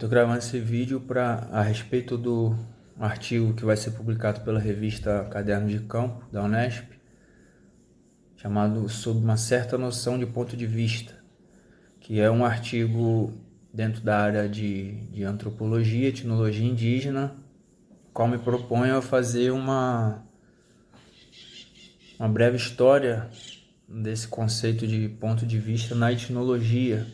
Estou gravando esse vídeo a respeito do artigo que vai ser publicado pela revista Cadernos de Campo, da Unesp, chamado Sob uma certa noção de ponto de vista, que é um artigo dentro da área de antropologia, etnologia indígena, qual me proponho a fazer uma breve história desse conceito de ponto de vista na etnologia.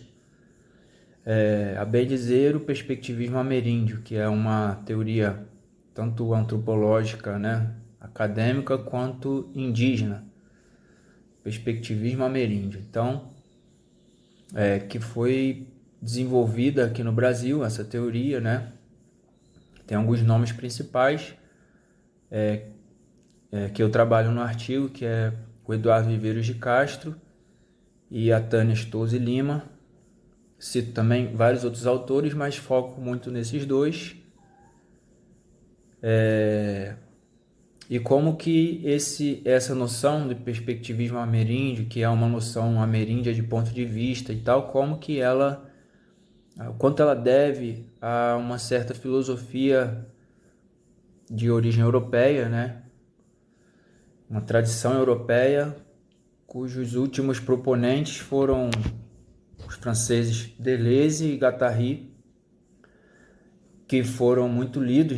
A bem dizer, o perspectivismo ameríndio, que é uma teoria tanto antropológica, acadêmica, quanto indígena. Perspectivismo ameríndio. Então, que foi desenvolvida aqui no Brasil, essa teoria, Tem alguns nomes principais que eu trabalho no artigo, que é o Eduardo Viveiros de Castro e a Tânia Stolze Lima. Cito também vários outros autores, mas foco muito nesses dois. E como que essa noção de perspectivismo ameríndio, que é uma noção ameríndia de ponto de vista e tal, como que o quanto ela deve a uma certa filosofia de origem europeia, uma tradição europeia, cujos últimos proponentes foram os franceses Deleuze e Guattari, que foram muito lidos,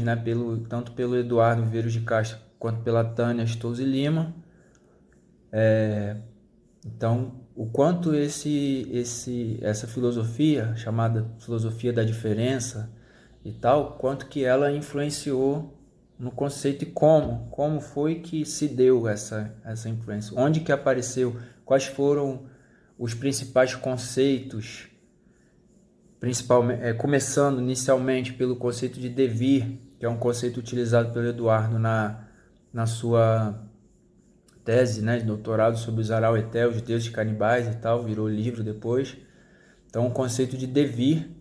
tanto pelo Eduardo Viveiros de Castro quanto pela Tânia Stolze Lima. Então, o quanto essa filosofia, chamada filosofia da diferença e tal, quanto que ela influenciou no conceito e como foi que se deu essa influência, onde que apareceu, quais foram os principais conceitos, principalmente, começando inicialmente pelo conceito de devir, que é um conceito utilizado pelo Eduardo na sua tese de doutorado sobre os Araueté, os deuses canibais e tal, virou livro depois. Então, o conceito de devir.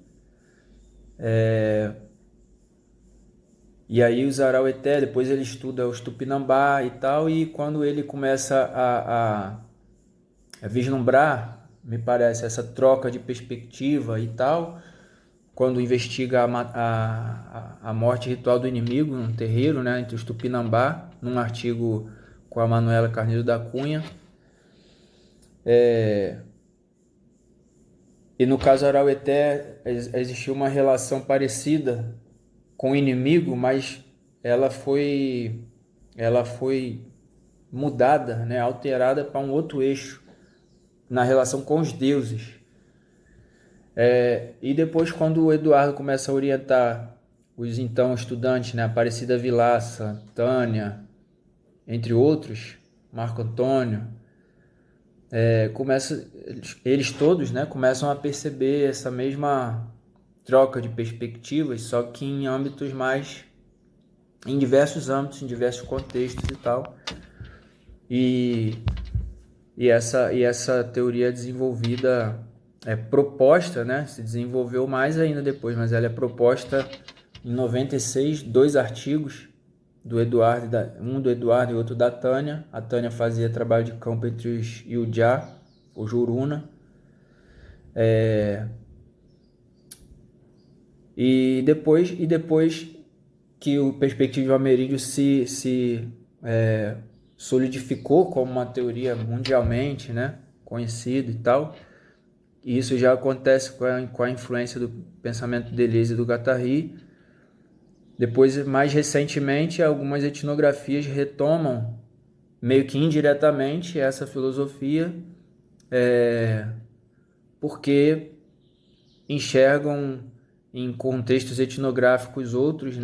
E aí os Araueté, depois ele estuda os Tupinambá e tal, e quando ele começa a vislumbrar, me parece, essa troca de perspectiva e tal, quando investiga a morte ritual do inimigo num terreiro, entre os Tupinambá, num artigo com a Manuela Carneiro da Cunha. E no caso Araueté existiu uma relação parecida com o inimigo, mas ela foi mudada, alterada para um outro eixo na relação com os deuses. E depois, quando o Eduardo começa a orientar os então estudantes, Aparecida Vilaça, Tânia, entre outros, Marco Antônio, eles todos começam a perceber essa mesma troca de perspectivas, só que em diversos âmbitos, em diversos contextos e tal. E essa teoria desenvolvida, proposta, se desenvolveu mais ainda depois, mas ela é proposta em 96, 2 artigos do Eduardo, um do Eduardo e outro da Tânia. A Tânia fazia trabalho de campo entre os Iujá, o Juruna. E depois que o perspectivismo ameríndio se solidificou como uma teoria mundialmente, conhecida e tal, e isso já acontece com a influência do pensamento de Deleuze e do Guattari. Depois, mais recentemente, algumas etnografias retomam, meio que indiretamente, essa filosofia, porque enxergam em contextos etnográficos outros,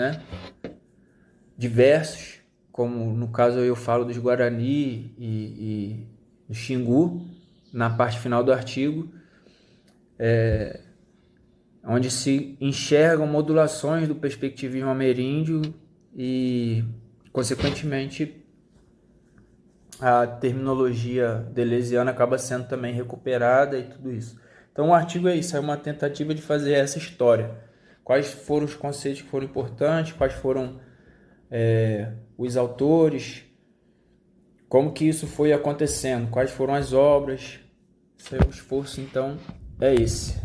diversos, como no caso eu falo dos Guarani e do Xingu, na parte final do artigo, onde se enxergam modulações do perspectivismo ameríndio e, consequentemente, a terminologia deleuziana acaba sendo também recuperada e tudo isso. Então, o artigo é isso, é uma tentativa de fazer essa história. Quais foram os conceitos que foram importantes, quais foram os autores, como que isso foi acontecendo, quais foram as obras. Seu esforço, então, é esse.